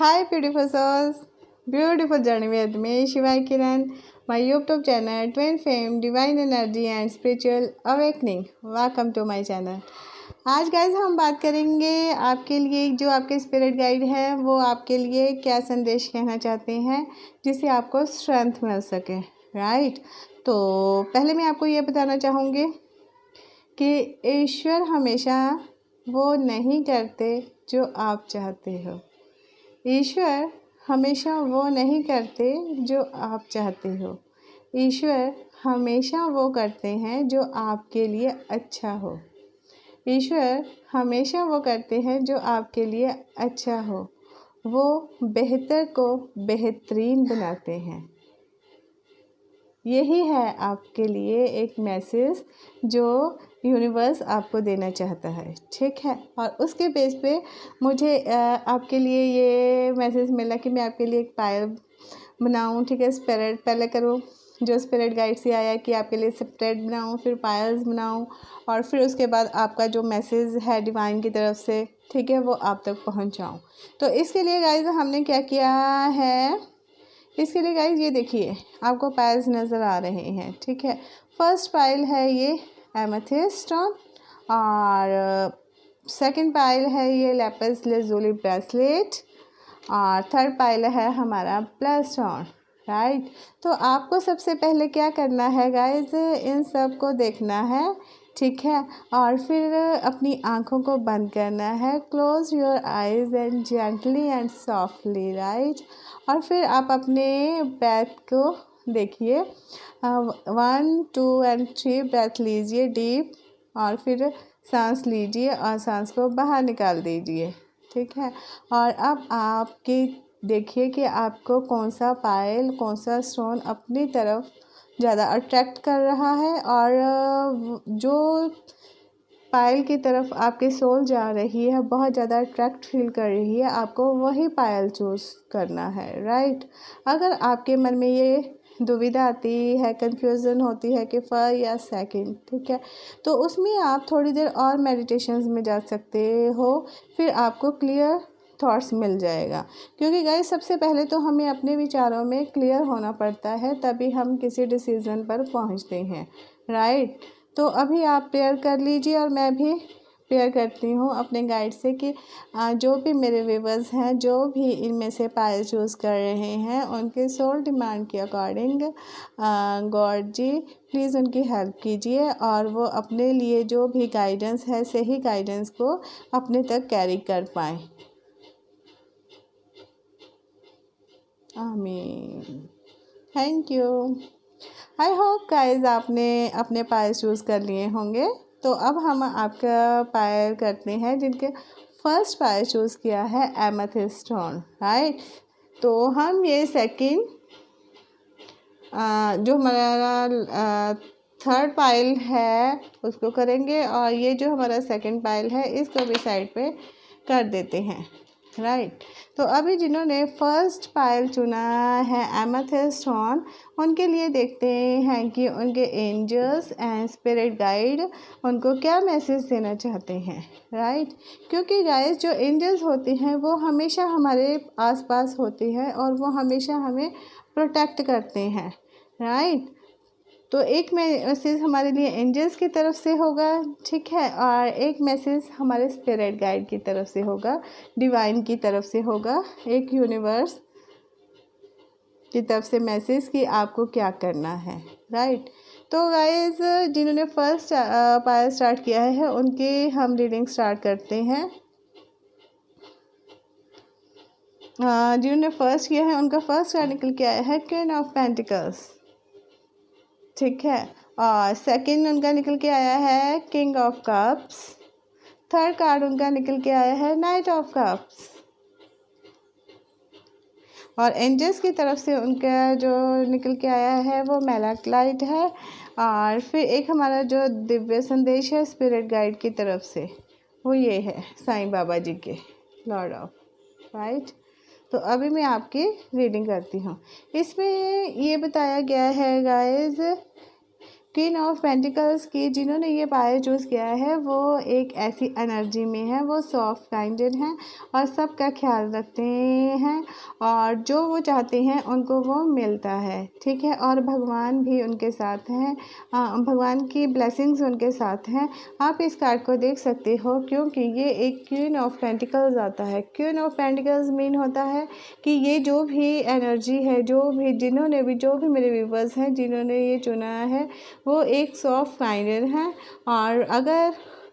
Hi beautiful souls, beautiful journey with me Shiva Kiran, my YouTube channel Twin Fame Divine Energy and Spiritual Awakening. Welcome to my channel. आज guys हम बात करेंगे आपके लिए जो आपके स्पिरिट गाइड है वो आपके लिए क्या संदेश कहना चाहते हैं जिससे आपको स्ट्रेंथ मिल सके, राइट। तो पहले मैं आपको ये बताना चाहूँगी कि ईश्वर हमेशा वो नहीं करते जो आप चाहते हो। ईश्वर हमेशा वो नहीं करते जो आप चाहते हो। ईश्वर हमेशा वो करते हैं जो आपके लिए अच्छा हो। ईश्वर हमेशा वो करते हैं जो आपके लिए अच्छा हो। वो बेहतर को बेहतरीन बनाते हैं। यही है आपके लिए एक मैसेज जो यूनिवर्स आपको देना चाहता है, ठीक है। और उसके बेस पे मुझे आपके लिए ये मैसेज मिला कि मैं आपके लिए एक पायल बनाऊं, ठीक है। स्पिरिट पहले करो, जो स्पिरिट गाइड से आया कि आपके लिए सेपरेट बनाऊं, फिर पायल्स बनाऊं और फिर उसके बाद आपका जो मैसेज है डिवाइन की तरफ से, ठीक है, वो आप तक पहुंचाऊं। तो इसके लिए गाइज हमने क्या किया है, इसके लिए गाइज ये देखिए आपको पायल्स नज़र आ रहे हैं, ठीक है। फर्स्ट पायल है ये एमेथिस्ट स्टोन और सेकंड पायल है ये लैपिस लाजुली ब्रेसलेट और थर्ड पायल है हमारा ब्लड स्टोन, राइट। तो आपको सबसे पहले क्या करना है गाइज, इन सब को देखना है, ठीक है। और फिर अपनी आँखों को बंद करना है, close your eyes and gently and softly, right. और फिर आप अपने ब्रेथ को देखिए, 1 2 एंड 3 ब्रेथ लीजिए डीप और फिर सांस लीजिए और सांस को बाहर निकाल दीजिए, ठीक है। और अब आपकी देखिए कि आपको कौन सा पायल, कौन सा स्टोन अपनी तरफ ज़्यादा अट्रैक्ट कर रहा है और जो पायल की तरफ आपकी सोल जा रही है, बहुत ज़्यादा अट्रैक्ट फील कर रही है, आपको वही पायल चूज़ करना है, राइट। अगर आपके मन में ये दुविधा आती है, कन्फ्यूज़न होती है कि फर्स्ट या सेकंड, ठीक है, तो उसमें आप थोड़ी देर और मेडिटेशंस में जा सकते हो, फिर आपको क्लियर थॉट्स मिल जाएगा। क्योंकि गाइस सबसे पहले तो हमें अपने विचारों में क्लियर होना पड़ता है, तभी हम किसी डिसीज़न पर पहुंचते हैं, राइट। तो अभी आप प्रेयर कर लीजिए और मैं भी प्रेयर करती हूँ अपने गाइड से कि जो भी मेरे व्यूवर्स हैं, जो भी इनमें से पायल चूज़ कर रहे हैं, उनके सोल डिमांड के अकॉर्डिंग गॉड जी प्लीज़ उनकी हेल्प कीजिए और वो अपने लिए जो भी गाइडेंस है, सही गाइडेंस को अपने तक कैरी कर पाएँ। आमीन। Thank you. I hope guys आपने अपने पायल चूज़ कर लिए होंगे। तो अब हम आपका पायल करते हैं जिनके फर्स्ट पायल चूज़ किया है एमेथिस्ट स्टोन, राइट। तो हम ये सेकंड जो हमारा थर्ड पायल है उसको करेंगे और ये जो हमारा सेकंड पायल है इसको भी साइड पे कर देते हैं, राइट। तो अभी जिन्होंने फर्स्ट पायल चुना है एमेथिस्ट स्टोन, उनके लिए देखते हैं कि उनके एंजल्स एंड स्पिरिट गाइड उनको क्या मैसेज देना चाहते हैं, राइट। क्योंकि गाइस जो एंजल्स होते हैं वो हमेशा हमारे आसपास होते हैं और वो हमेशा हमें प्रोटेक्ट करते हैं, राइट। तो एक मैसेज हमारे लिए एंजल्स की तरफ से होगा, ठीक है, और एक मैसेज हमारे स्पिरिट गाइड की तरफ से होगा, डिवाइन की तरफ से होगा, एक यूनिवर्स की तरफ से मैसेज कि आपको क्या करना है, राइट। तो गाइस जिन्होंने फर्स्ट पायल स्टार्ट किया है उनकी हम रीडिंग स्टार्ट करते हैं। जिन्होंने फर्स्ट किया है उनका फर्स्ट कार्ड निकल के आया है क्वीन ऑफ पेंटिकल्स, ठीक है। और सेकंड उनका निकल के आया है king of cups. Third card उनका निकल के आया है नाइट ऑफ कप्स। और एंजल्स की तरफ से उनका जो निकल के आया है वो मेलाक लाइट है। और फिर एक हमारा जो दिव्य संदेश है स्पिरिट गाइड की तरफ से वो ये है साईं बाबा जी के लॉर्ड ऑफ, राइट। तो अभी मैं आपकी रीडिंग करती हूँ। इसमें ये बताया गया है गाइस क्वीन ऑफ पेंटिकल्स की जिन्होंने ये पाया चूज़ किया है वो एक ऐसी एनर्जी में है, वो सॉफ्ट काइंडेड हैं और सबका ख्याल रखते हैं और जो वो चाहते हैं उनको वो मिलता है, ठीक है। और भगवान भी उनके साथ हैं, भगवान की ब्लेसिंग्स उनके साथ हैं। आप इस कार्ड को देख सकते हो क्योंकि ये एक क्वीन ऑफ पेंटिकल्स आता है। क्वीन ऑफ पेंटिकल्स मीन होता है कि ये जो भी एनर्जी है, जो भी मेरे व्यूवर्स हैं जिन्होंने ये चुना है, वो एक सॉफ्ट माइंडेड हैं और अगर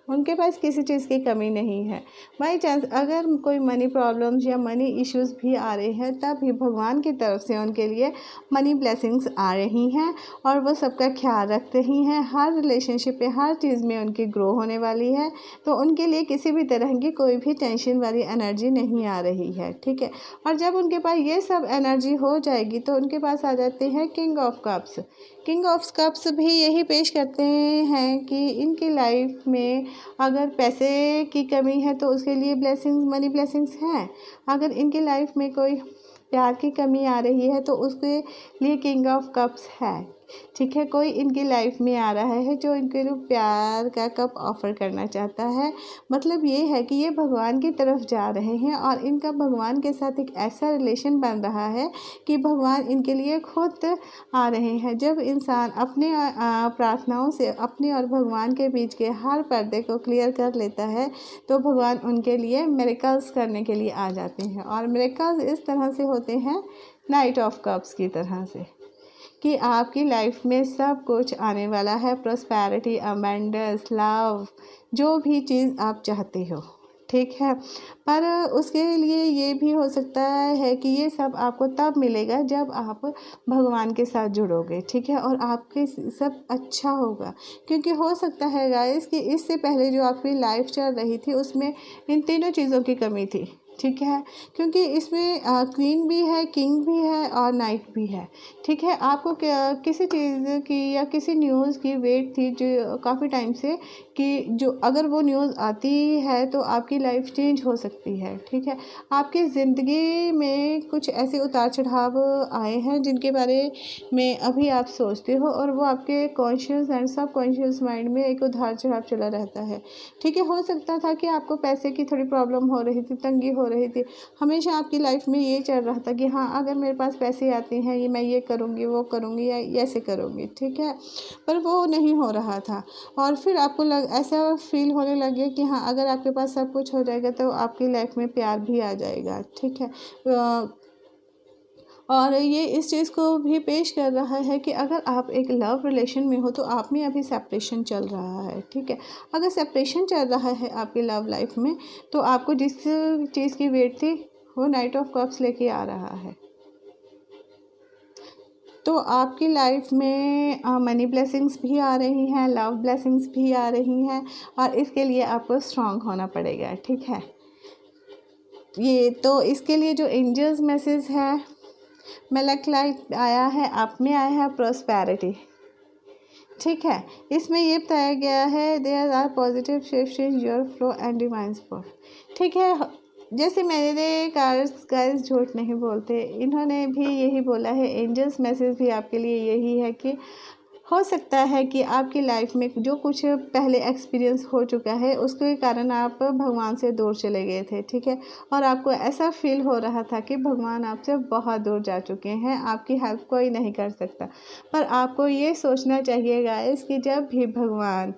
उनके पास किसी चीज़ की कमी नहीं है, बाई चांस अगर कोई मनी प्रॉब्लम्स या मनी इश्यूज़ भी आ रहे हैं तब भी भगवान की तरफ से उनके लिए मनी ब्लेसिंग्स आ रही हैं और वो सबका ख्याल रख रही हैं। हर रिलेशनशिप पे, हर चीज़ में उनकी ग्रो होने वाली है, तो उनके लिए किसी भी तरह की कोई भी टेंशन वाली एनर्जी नहीं आ रही है, ठीक है। और जब उनके पास ये सब एनर्जी हो जाएगी तो उनके पास आ जाते हैं king of cups. King of cups भी यही पेश करते हैं कि इनकी लाइफ में अगर पैसे की कमी है तो उसके लिए ब्लेसिंग्स, मनी ब्लेसिंग्स हैं। अगर इनकी लाइफ में कोई प्यार की कमी आ रही है तो उसके लिए किंग ऑफ कप्स है, ठीक है। कोई इनकी लाइफ में आ रहा है जो इनके लिए प्यार का कप ऑफ़र करना चाहता है। मतलब ये है कि ये भगवान की तरफ जा रहे हैं और इनका भगवान के साथ एक ऐसा रिलेशन बन रहा है कि भगवान इनके लिए खुद आ रहे हैं। जब इंसान अपने प्रार्थनाओं से अपने और भगवान के बीच के हर पर्दे को क्लियर कर लेता है तो भगवान उनके लिए मिरेकल्स करने के लिए आ जाते हैं। और मिरेकल्स इस तरह से होते हैं, नाइट ऑफ कप्स की तरह से, कि आपकी लाइफ में सब कुछ आने वाला है, प्रॉस्पेरिटी, अबंडेंस, लव, जो भी चीज़ आप चाहते हो, ठीक है। पर उसके लिए ये भी हो सकता है कि ये सब आपको तब मिलेगा जब आप भगवान के साथ जुड़ोगे, ठीक है, और आपके सब अच्छा होगा। क्योंकि हो सकता है गाइस कि इससे पहले जो आपकी लाइफ चल रही थी उसमें इन तीनों चीज़ों की कमी थी, ठीक है। क्योंकि इसमें क्वीन भी है, किंग भी है और नाइट भी है, ठीक है। आपको किसी चीज़ की या किसी न्यूज़ की वेट थी जो काफ़ी टाइम से, कि जो अगर वो न्यूज़ आती है तो आपकी लाइफ चेंज हो सकती है, ठीक है। आपकी ज़िंदगी में कुछ ऐसे उतार चढ़ाव आए हैं जिनके बारे में अभी आप सोचते हो और वो आपके कॉन्शियस एंड सब कॉन्शियस माइंड में एक उतार चढ़ाव चला रहता है, ठीक है। हो सकता था कि आपको पैसे की थोड़ी प्रॉब्लम हो रही थी, तंगी हो रही थी, हमेशा आपकी लाइफ में ये चल रहा था कि हाँ अगर मेरे पास पैसे आते हैं ये मैं ये करूँगी, वो करूँगी या ऐसे करूँगी, ठीक है। पर वो नहीं हो रहा था और फिर आपको ऐसा फील होने लगे कि हाँ अगर आपके पास सब कुछ हो जाएगा तो आपकी लाइफ में प्यार भी आ जाएगा, ठीक है। और ये इस चीज़ को भी पेश कर रहा है कि अगर आप एक लव रिलेशन में हो तो आप में अभी सेपरेशन चल रहा है, ठीक है। अगर सेपरेशन चल रहा है आपकी लव लाइफ में तो आपको जिस चीज़ की वेट थी वो नाइट ऑफ कप्स लेके आ रहा है। तो आपकी लाइफ में मनी ब्लेसिंग्स भी आ रही हैं, लव ब्लेसिंग्स भी आ रही हैं और इसके लिए आपको स्ट्रांग होना पड़ेगा, ठीक है। ये तो इसके लिए जो एंजल्स मैसेज है, मेलक लाइट आया है, आप में आया है प्रॉस्पेरिटी, ठीक है। इसमें ये बताया गया है there are positive shift in your flow and divine spot, ठीक है। जैसे मेरे कार्ड्स गाइस झूठ नहीं बोलते, इन्होंने भी यही बोला है, एंजल्स मैसेज भी आपके लिए यही है कि हो सकता है कि आपकी लाइफ में जो कुछ पहले एक्सपीरियंस हो चुका है उसके कारण आप भगवान से दूर चले गए थे, ठीक है। और आपको ऐसा फील हो रहा था कि भगवान आपसे बहुत दूर जा चुके हैं, आपकी हेल्प कोई नहीं कर सकता। पर आपको ये सोचना चाहिए गाइस कि जब भी भगवान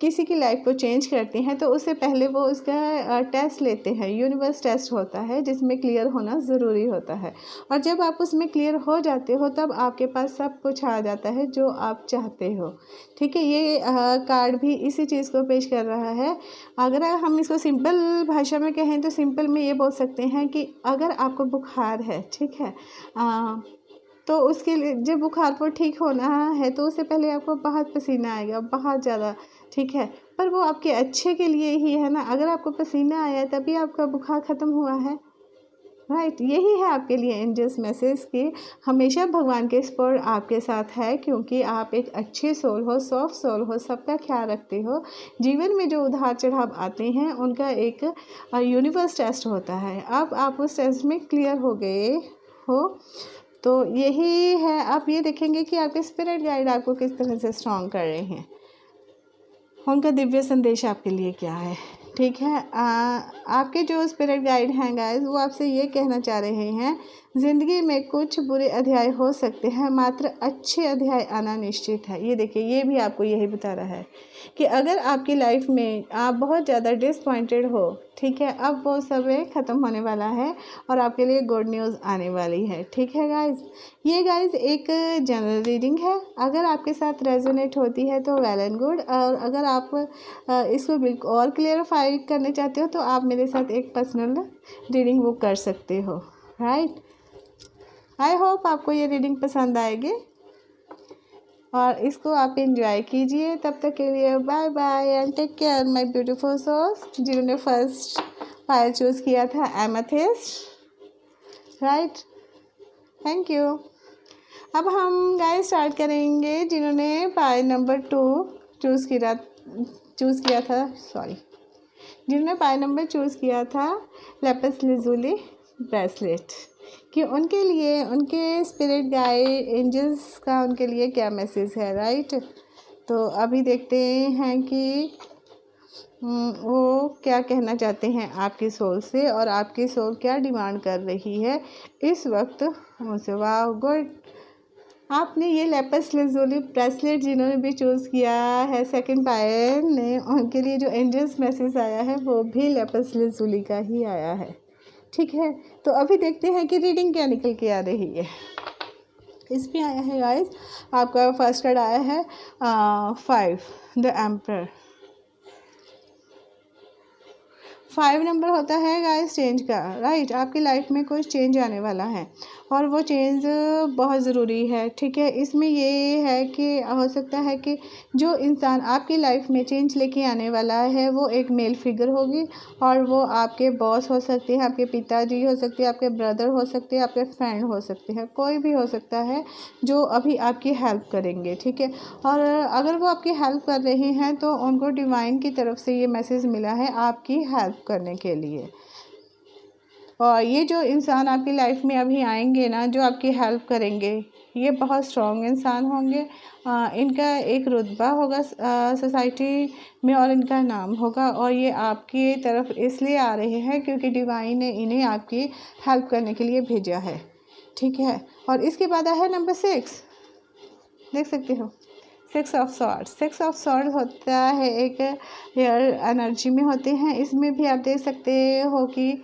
किसी की लाइफ को चेंज करते हैं तो उससे पहले वो उसका टेस्ट लेते हैं, यूनिवर्स टेस्ट होता है जिसमें क्लियर होना ज़रूरी होता है। और जब आप उसमें क्लियर हो जाते हो तब आपके पास सब कुछ आ जाता है जो आप चाहते हो, ठीक है। ये कार्ड भी इसी चीज़ को पेश कर रहा है। अगर हम इसको सिंपल भाषा में कहें तो सिंपल में ये बोल सकते हैं कि अगर आपको बुखार है, ठीक है, तो उसके लिए जब बुखार को ठीक होना है तो उससे पहले आपको बहुत पसीना आएगा, बहुत ज़्यादा, ठीक है। पर वो आपके अच्छे के लिए ही है ना, अगर आपको पसीना आया तभी आपका बुखार ख़त्म हुआ है, राइट। यही है आपके लिए एंजल्स मैसेज कि हमेशा भगवान के सपोर्ट आपके साथ है क्योंकि आप एक अच्छे सोल हो, सॉफ्ट सोल हो, सबका ख्याल रखते हो। जीवन में जो उतार चढ़ाव आते हैं उनका एक यूनिवर्स टेस्ट होता है। अब आप उस टेस्ट में क्लियर हो गए हो तो यही है, आप ये देखेंगे कि आपके स्पिरिट गाइड आपको किस तरह से स्ट्रॉन्ग कर रहे हैं, उनका दिव्य संदेश आपके लिए क्या है। ठीक है, आपके जो स्पिरिट गाइड हैं गाइस, वो आपसे ये कहना चाह रहे हैं, ज़िंदगी में कुछ बुरे अध्याय हो सकते हैं, मात्र अच्छे अध्याय आना निश्चित है। ये देखिए, ये भी आपको यही बता रहा है कि अगर आपकी लाइफ में आप बहुत ज़्यादा डिसपॉइंटेड हो, ठीक है, अब वो सब ख़त्म होने वाला है और आपके लिए गुड न्यूज़ आने वाली है। ठीक है गाइस, ये गाइस एक जनरल रीडिंग है। अगर आपके साथ रेजोनेट होती है तो वेल एंड गुड, और अगर आप इसको बिल्कुल और क्लियरिफाई करने चाहते हो तो आप मेरे साथ एक पर्सनल रीडिंग बुक कर सकते हो। राइट, आई होप आपको ये रीडिंग पसंद आएगी और इसको आप एंजॉय कीजिए। तब तक के लिए bye bye and take care my beautiful souls, जिन्होंने फर्स्ट पायल चूज़ किया था एमेथिस्ट। Right, thank you. अब हम गाइस स्टार्ट करेंगे जिन्होंने पायल नंबर 2 चूज़ किया था, जिन्होंने पायल नंबर चूज़ किया था लैपिस लाजुली ब्रेसलेट, कि उनके लिए उनके स्पिरिट गाइड एंजल्स का उनके लिए क्या मैसेज है। राइट, तो अभी देखते हैं कि वो क्या कहना चाहते हैं आपकी सोल से, और आपकी सोल क्या डिमांड कर रही है इस वक्त उनसे। वाह गुड, आपने ये लैपिस लाजुली ब्रेसलेट जिन्होंने भी चूज़ किया है सेकंड पायल ने, उनके लिए जो एंजल्स मैसेज आया है वो भी लैपिस लाजुली का ही आया है। ठीक है, तो अभी देखते हैं कि रीडिंग क्या निकल के आ रही है। इसमें आया है गाइस, आपका फर्स्ट कार्ड आया है 5 द एम्परर। 5 नंबर होता है गाइस चेंज का। राइट, आपकी लाइफ में कुछ चेंज आने वाला है और वो चेंज बहुत ज़रूरी है। ठीक है, इसमें ये है कि हो सकता है कि जो इंसान आपकी लाइफ में चेंज लेके आने वाला है वो एक मेल फिगर होगी, और वो आपके बॉस हो सकते हैं, आपके पिताजी हो सकते हैं, आपके ब्रदर हो सकते हैं, आपके फ्रेंड हो सकते हैं, कोई भी हो सकता है जो अभी आपकी हेल्प करेंगे। ठीक है, और अगर वो आपकी हेल्प कर रहे हैं तो उनको डिवाइन की तरफ से ये मैसेज मिला है आपकी हेल्प करने के लिए। और ये जो इंसान आपकी लाइफ में अभी आएंगे ना, जो आपकी हेल्प करेंगे, ये बहुत स्ट्रॉन्ग इंसान होंगे। इनका एक रुतबा होगा सोसाइटी में और इनका नाम होगा, और ये आपकी तरफ इसलिए आ रहे हैं क्योंकि डिवाइन ने इन्हें आपकी हेल्प करने के लिए भेजा है। ठीक है, और इसके बाद है नंबर 6, देख सकते हो 6 ऑफ सॉर्ड्स। 6 ऑफ सॉर्ड्स होता है एक हेयर एनर्जी में होते हैं। इसमें भी आप देख सकते हो कि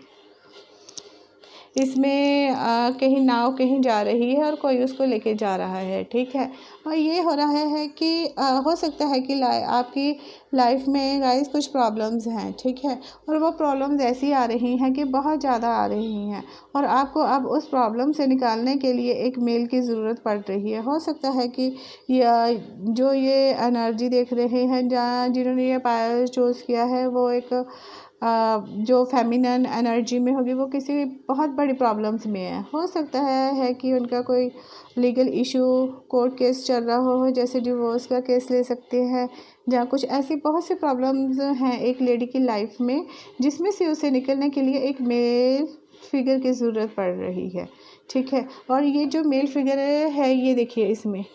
इसमें कहीं नाव कहीं जा रही है और कोई उसको लेके जा रहा है। ठीक है, और ये हो रहा है कि हो सकता है कि आपकी लाइफ में गाइस कुछ प्रॉब्लम्स हैं। ठीक है, और वो प्रॉब्लम्स ऐसी आ रही हैं कि बहुत ज़्यादा आ रही हैं, और आपको अब उस प्रॉब्लम से निकालने के लिए एक मेल की ज़रूरत पड़ रही है। हो सकता है कि जो ये एनर्जी देख रहे हैं, जिन्होंने ये पायल चूज़ किया है, वो एक जो फेमिनन एनर्जी में होगी, वो किसी बहुत बड़ी प्रॉब्लम्स में है। हो सकता है कि उनका कोई लीगल इशू, कोर्ट केस चल रहा हो, जैसे डिवोर्स का केस ले सकते हैं, जहाँ कुछ ऐसी बहुत सी प्रॉब्लम्स हैं एक लेडी की लाइफ में, जिसमें से उसे निकलने के लिए एक मेल फिगर की ज़रूरत पड़ रही है। ठीक है, और ये जो मेल फिगर है, ये देखिए, इसमें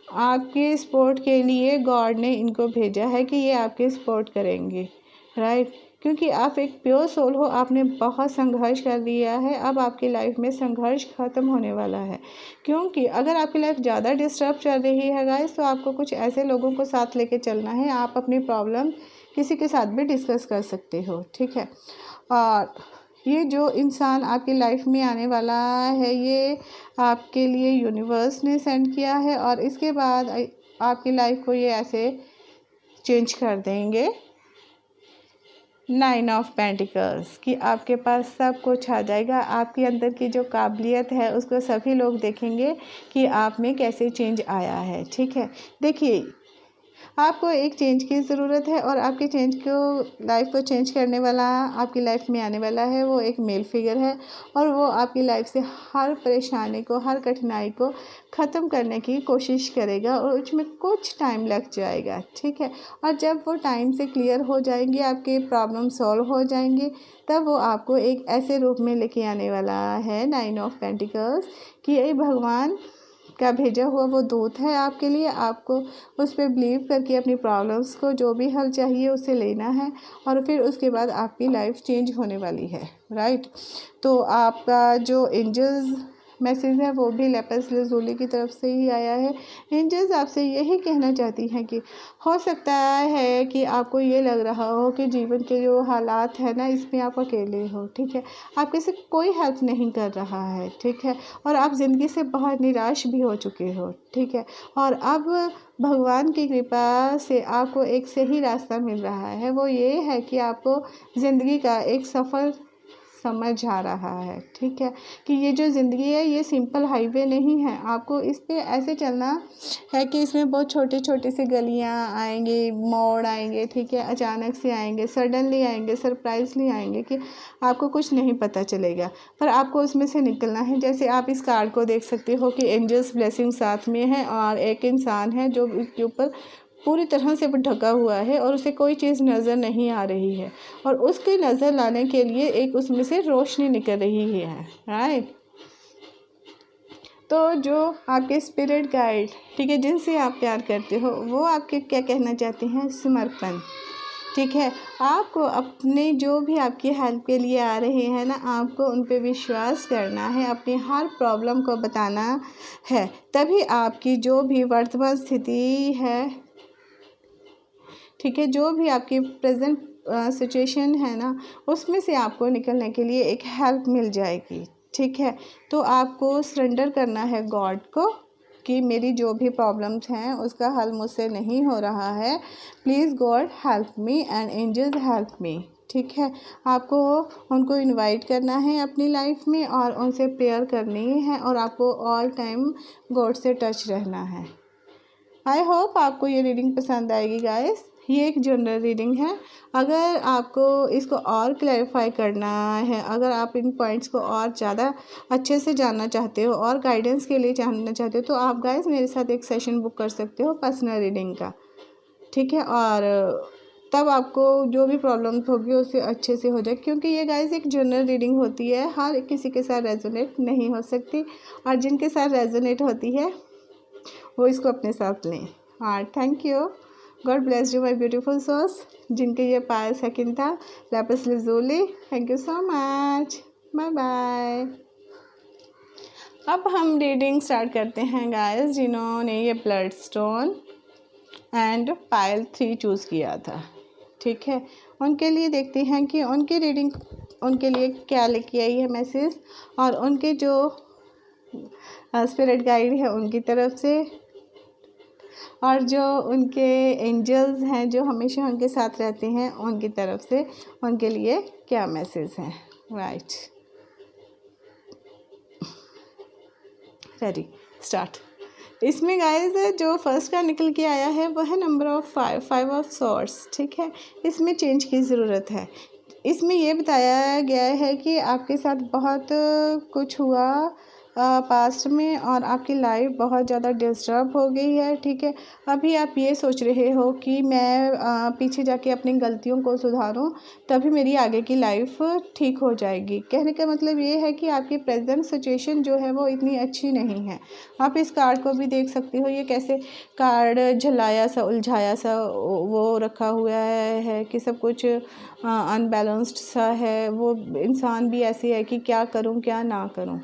आपके सपोर्ट के लिए गॉड ने इनको भेजा है कि ये आपके सपोर्ट करेंगे। राइट, क्योंकि आप एक प्योर सोल हो, आपने बहुत संघर्ष कर दिया है, अब आपकी लाइफ में संघर्ष ख़त्म होने वाला है। क्योंकि अगर आपकी लाइफ ज़्यादा डिस्टर्ब चल रही है गाइस, तो आपको कुछ ऐसे लोगों को साथ लेके चलना है। आप अपनी प्रॉब्लम किसी के साथ भी डिस्कस कर सकते हो। ठीक है, और ये जो इंसान आपकी लाइफ में आने वाला है, ये आपके लिए यूनिवर्स ने सेंड किया है, और इसके बाद आपकी लाइफ को ये ऐसे चेंज कर देंगे। 9 ऑफ पेंटिकल्स, कि आपके पास सब कुछ आ जाएगा। आपके अंदर की जो काबिलियत है उसको सभी लोग देखेंगे कि आप में कैसे चेंज आया है। ठीक है, देखिए, आपको एक चेंज की ज़रूरत है और आपके चेंज को लाइफ को चेंज करने वाला आपकी लाइफ में आने वाला है वो एक मेल फिगर है और वो आपकी लाइफ से हर परेशानी को, हर कठिनाई को ख़त्म करने की कोशिश करेगा और उसमें कुछ टाइम लग जाएगा, ठीक है। और जब वो टाइम से क्लियर हो जाएंगे, आपके प्रॉब्लम सॉल्व हो जाएंगे, तब वो आपको एक ऐसे रूप में लेके आने वाला है 9 ऑफ पेंटिकल्स कि ये भगवान का भेजा हुआ वो दूत है आपके लिए। आपको उस पर बिलीव करके अपनी प्रॉब्लम्स को जो भी हल चाहिए उसे लेना है और फिर उसके बाद आपकी लाइफ चेंज होने वाली है, राइट। तो आपका जो एंजल्स मैसेज है वो भी लैपिस लज़ूली की तरफ से ही आया है। एंजल्स आपसे यही कहना चाहती हैं कि हो सकता है कि आपको ये लग रहा हो कि जीवन के जो हालात है ना, इसमें आप अकेले हो, ठीक है। आपके से कोई हेल्प नहीं कर रहा है, ठीक है, और आप ज़िंदगी से बहुत निराश भी हो चुके हो, ठीक है। और अब भगवान की कृपा से आपको एक सही रास्ता मिल रहा है। वो ये है कि आपको ज़िंदगी का एक सफ़र समझ आ रहा है, ठीक है, कि ये जो ज़िंदगी है ये सिंपल हाईवे नहीं है। आपको इस पे ऐसे चलना है कि इसमें बहुत छोटे छोटे से गलियां आएंगे, मोड़ आएंगे, ठीक है, अचानक से आएंगे, सडनली आएंगे, सरप्राइजली आएंगे कि आपको कुछ नहीं पता चलेगा, पर आपको उसमें से निकलना है। जैसे आप इस कार्ड को देख सकते हो कि एंजल्स ब्लेसिंग साथ में है और एक इंसान है जो इसके ऊपर पूरी तरह से वो ढका हुआ है और उसे कोई चीज़ नज़र नहीं आ रही है और उसकी नज़र लाने के लिए एक उसमें से रोशनी निकल रही है, राइट। तो जो आपके स्पिरिट गाइड, ठीक है, जिनसे आप प्यार करते हो, वो आपके क्या कहना चाहते हैं? समर्पण, ठीक है। आपको अपने जो भी आपकी हेल्प के लिए आ रहे हैं ना, आपको उन पे विश्वास करना है, अपनी हर प्रॉब्लम को बताना है, तभी आपकी जो भी वर्तमान स्थिति है, ठीक है, जो भी आपकी प्रेजेंट सिचुएशन है ना, उसमें से आपको निकलने के लिए एक हेल्प मिल जाएगी, ठीक है। तो आपको सरेंडर करना है गॉड को कि मेरी जो भी प्रॉब्लम्स हैं उसका हल मुझसे नहीं हो रहा है, please God help me and angels help me, ठीक है। आपको उनको इनवाइट करना है अपनी लाइफ में और उनसे प्रेयर करनी है और आपको ऑल टाइम गॉड से टच रहना है। आई होप आपको ये रीडिंग पसंद आएगी गाइस। ये एक जनरल रीडिंग है। अगर आपको इसको और क्लैरिफाई करना है, अगर आप इन पॉइंट्स को और ज़्यादा अच्छे से जानना चाहते हो और गाइडेंस के लिए जानना चाहते हो, तो आप गाइस मेरे साथ एक सेशन बुक कर सकते हो पर्सनल रीडिंग का, ठीक है। और तब आपको जो भी प्रॉब्लम होगी उससे अच्छे से हो जाए, क्योंकि ये गाइस एक जनरल रीडिंग होती है, हर किसी के साथ रेजोनेट नहीं हो सकती और जिनके साथ रेजोनेट होती है वो इसको अपने साथ लें। हाँ, thank you, God bless you my beautiful souls, जिनके ये पायल सेकंड था lapis lazuli. Thank you so much, bye bye. अब हम रीडिंग स्टार्ट करते हैं गाइस, जिन्होंने ये blood stone and pile 3 choose किया था, ठीक है, उनके लिए देखते हैं कि उनकी रीडिंग उनके लिए क्या लेके आई है मैसेज, और उनके जो स्पिरिट गाइड है उनकी तरफ से, और जो उनके एंजल्स हैं जो हमेशा उनके साथ रहते हैं उनकी तरफ से उनके लिए क्या मैसेज है, राइट। Ready, start. इसमें गाइस जो फर्स्ट का निकल के आया है वह है नंबर ऑफ 5 ऑफ सॉर्ड्स, ठीक है। इसमें चेंज की ज़रूरत है। इसमें ये बताया गया है कि आपके साथ बहुत कुछ हुआ पास्ट में और आपकी लाइफ बहुत ज़्यादा डिस्टर्ब हो गई है, ठीक है। अभी आप ये सोच रहे हो कि मैं पीछे जाके अपनी गलतियों को सुधारूं, तभी मेरी आगे की लाइफ ठीक हो जाएगी। कहने का मतलब ये है कि आपकी प्रेजेंट सिचुएशन जो है वो इतनी अच्छी नहीं है। आप इस कार्ड को भी देख सकते हो, ये कैसे कार्ड झलाया सा, उलझाया सा वो रखा हुआ है कि सब कुछ अनबैलेंस्ड सा है। वो इंसान भी ऐसी है कि क्या करूं क्या ना करूं,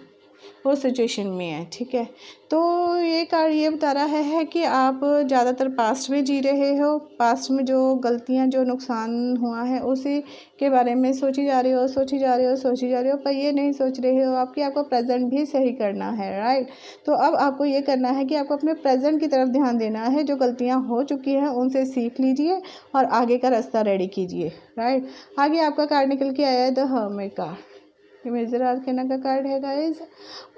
वो सिचुएशन में है, ठीक है। तो ये कार्ड ये बता रहा है कि आप ज़्यादातर पास्ट में जी रहे हो, पास्ट में जो गलतियां जो नुकसान हुआ है उसी के बारे में सोची जा रहे हो, पर ये नहीं सोच रहे हो आपकी आपको प्रेजेंट भी सही करना है, राइट। तो अब आपको ये करना है कि आपको अपने प्रेजेंट की तरफ ध्यान देना है। जो गलतियाँ हो चुकी हैं उनसे सीख लीजिए और आगे का रास्ता रेडी कीजिए, राइट। आगे आपका कार्ड निकल के आया है द हर्मिट कार्ड, ये मेजर आर्केना का कार्ड है गाइज,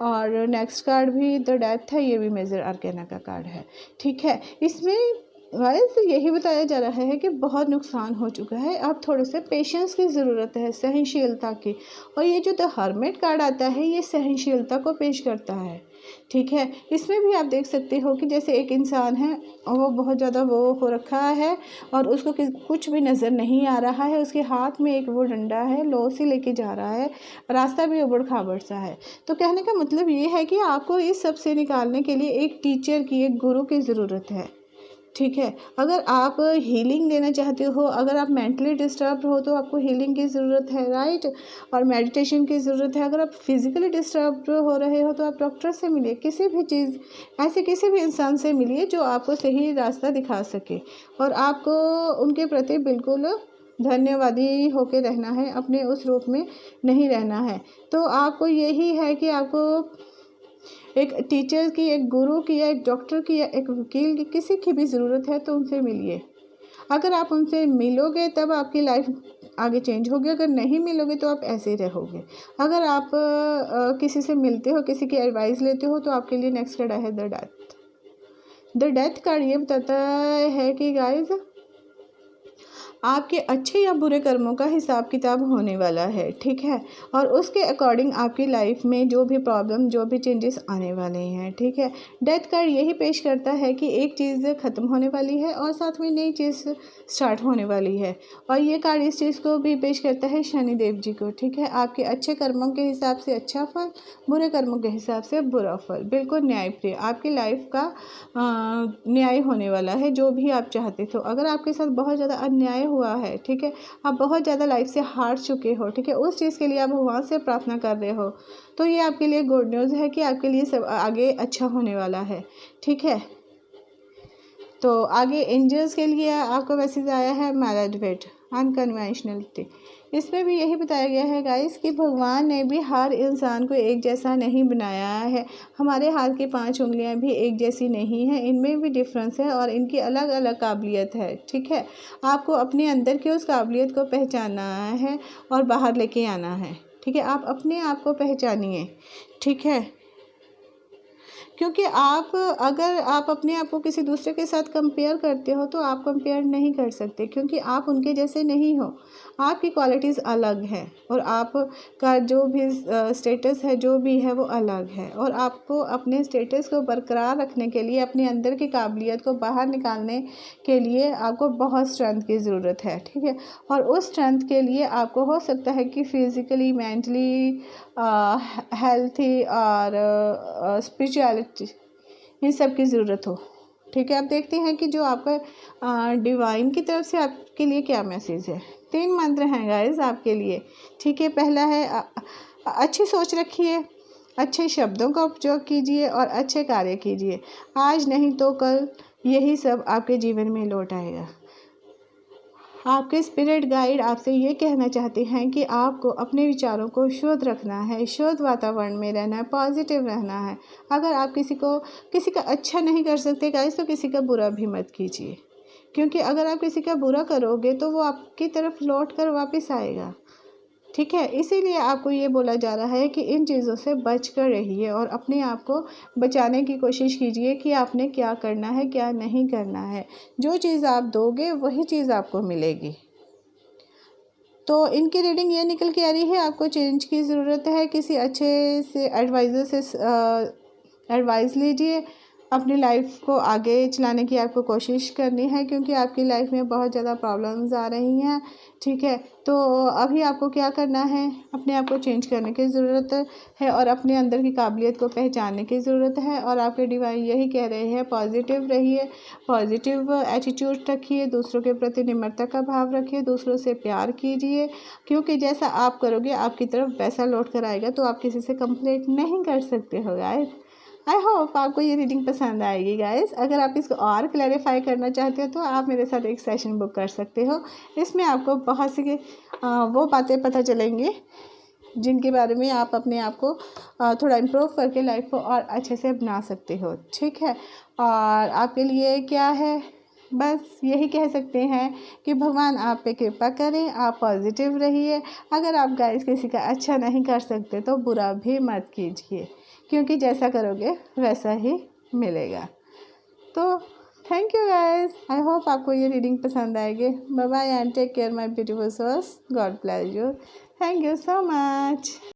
और नेक्स्ट कार्ड भी द डेथ है, ये भी मेजर आर्केना का कार्ड है, ठीक है। इसमें गाइस यही बताया जा रहा है कि बहुत नुकसान हो चुका है, अब थोड़े से पेशेंस की ज़रूरत है, सहनशीलता की। और ये जो द हर्मिट कार्ड आता है ये सहनशीलता को पेश करता है, ठीक है। इसमें भी आप देख सकते हो कि जैसे एक इंसान है और वो बहुत ज़्यादा वो हो रखा है और उसको कुछ भी नज़र नहीं आ रहा है, उसके हाथ में एक वो डंडा है, लो से लेके जा रहा है, रास्ता भी उबड़ खाबड़ सा है। तो कहने का मतलब ये है कि आपको इस सब से निकालने के लिए एक टीचर की, एक गुरु की ज़रूरत है, ठीक है। अगर आप हीलिंग लेना चाहते हो, अगर आप मेंटली डिस्टर्ब हो तो आपको हीलिंग की ज़रूरत है, राइट, और मेडिटेशन की ज़रूरत है। अगर आप फिज़िकली डिस्टर्ब हो रहे हो तो आप डॉक्टर से मिलिए, किसी भी चीज़, ऐसे किसी भी इंसान से मिलिए जो आपको सही रास्ता दिखा सके। और आपको उनके प्रति बिल्कुल धन्यवादी होकर रहना है, अपने उस रूप में नहीं रहना है। तो आपको यही है कि आपको एक टीचर की, एक गुरु की, या एक डॉक्टर की, या एक वकील की, किसी की भी ज़रूरत है तो उनसे मिलिए। अगर आप उनसे मिलोगे तब आपकी लाइफ आगे चेंज होगी, अगर नहीं मिलोगे तो आप ऐसे ही रहोगे। अगर आप किसी से मिलते हो, किसी की एडवाइस लेते हो तो आपके लिए नेक्स्ट खड़ा है the death. The death card ये बताता है कि गाइस आपके अच्छे या बुरे कर्मों का हिसाब किताब होने वाला है, ठीक है। और उसके अकॉर्डिंग आपकी लाइफ में जो भी प्रॉब्लम, जो भी चेंजेस आने वाले हैं, ठीक है। डेथ कार्ड यही पेश करता है कि एक चीज़ ख़त्म होने वाली है और साथ में नई चीज़ स्टार्ट होने वाली है। और ये कार्ड इस चीज़ को भी पेश करता है शनिदेव जी को, ठीक है। आपके अच्छे कर्मों के हिसाब से अच्छा फल, बुरे कर्मों के हिसाब से बुरा फल, बिल्कुल न्यायप्रिय आपकी लाइफ का न्याय होने वाला है, जो भी आप चाहते थे। अगर आपके साथ बहुत ज़्यादा अन्याय हुआ है, ठीक है, आप बहुत ज़्यादा लाइफ से हार चुके हो, ठीक है, उस चीज़ के लिए आप भगवान से प्रार्थना कर रहे हो, तो ये आपके लिए गुड न्यूज़ है कि आपके लिए सब आगे अच्छा होने वाला है, ठीक है। तो आगे एंजल्स के लिए आपका मैसेज आया है मैरिड अनकन्वेंशनलिटी। इसमें भी यही बताया गया है गाइस कि भगवान ने भी हर इंसान को एक जैसा नहीं बनाया है। हमारे हाथ की 5 उंगलियां भी एक जैसी नहीं है, इनमें भी डिफरेंस है और इनकी अलग अलग काबिलियत है, ठीक है। आपको अपने अंदर की उस काबिलियत को पहचानना है और बाहर लेके आना है, ठीक है। आप अपने आप को पहचानिए, ठीक है। क्योंकि अगर आप अपने आप को किसी दूसरे के साथ कंपेयर करते हो तो आप कंपेयर नहीं कर सकते, क्योंकि आप उनके जैसे नहीं हो। आपकी क्वालिटीज़ अलग हैं और आपका जो भी स्टेटस है, जो भी है वो अलग है। और आपको अपने स्टेटस को बरकरार रखने के लिए, अपने अंदर की काबिलियत को बाहर निकालने के लिए आपको बहुत स्ट्रेंथ की ज़रूरत है, ठीक है। और उस स्ट्रेंथ के लिए आपको हो सकता है कि फिज़िकली, मेंटली, हेल्थी और स्पिरिचुअलिटी, इन सब की ज़रूरत हो, ठीक है। आप देखते हैं कि जो आपका डिवाइन की तरफ से आपके लिए क्या मैसेज है। 3 मंत्र हैं गाइस आपके लिए, ठीक है। पहला है अच्छी सोच रखिए, अच्छे शब्दों का उपयोग कीजिए और अच्छे कार्य कीजिए। आज नहीं तो कल यही सब आपके जीवन में लौट आएगा। आपके स्पिरिट गाइड आपसे ये कहना चाहते हैं कि आपको अपने विचारों को शुद्ध रखना है, शुद्ध वातावरण में रहना है, पॉजिटिव रहना है। अगर आप किसी का अच्छा नहीं कर सकते गाइस तो किसी का बुरा भी मत कीजिए, क्योंकि अगर आप किसी का बुरा करोगे तो वो आपकी तरफ लौट कर वापस आएगा, ठीक है। इसीलिए आपको ये बोला जा रहा है कि इन चीज़ों से बच कर रहिए और अपने आप को बचाने की कोशिश कीजिए कि आपने क्या करना है, क्या नहीं करना है। जो चीज़ आप दोगे वही चीज़ आपको मिलेगी। तो इनकी रीडिंग ये निकल के आ रही है, आपको चेंज की ज़रूरत है। किसी अच्छे से एडवाइज़र से एडवाइस लीजिए। अपनी लाइफ को आगे चलाने की आपको कोशिश करनी है, क्योंकि आपकी लाइफ में बहुत ज़्यादा प्रॉब्लम्स आ रही हैं, ठीक है। तो अभी आपको क्या करना है, अपने आप को चेंज करने की ज़रूरत है और अपने अंदर की काबिलियत को पहचानने की ज़रूरत है। और आपके डिवाइन यही कह रहे हैं, पॉजिटिव रहिए, पॉजिटिव एटीट्यूड रखिए, दूसरों के प्रति निम्रता का भाव रखिए, दूसरों से प्यार कीजिए, क्योंकि जैसा आप करोगे आपकी तरफ वैसा लौट कर आएगा। तो आप किसी से कंप्लेंट नहीं कर सकते हो गाइस। आई होप आपको ये रीडिंग पसंद आएगी गाइस। अगर आप इसको और क्लैरिफाई करना चाहते हो तो आप मेरे साथ एक सेशन बुक कर सकते हो। इसमें आपको बहुत सी वो बातें पता चलेंगी जिनके बारे में आप अपने आप को थोड़ा इम्प्रूव करके लाइफ को और अच्छे से बना सकते हो, ठीक है। और आपके लिए क्या है, बस यही कह सकते हैं कि भगवान आप पे कृपा करें, आप पॉजिटिव रहिए। अगर आप गाइस किसी का अच्छा नहीं कर सकते तो बुरा भी मत कीजिए, क्योंकि जैसा करोगे वैसा ही मिलेगा। तो thank you guys, I hope आपको ये रीडिंग पसंद आएगी। Bye bye and take care my beautiful souls, God bless you, thank you so much.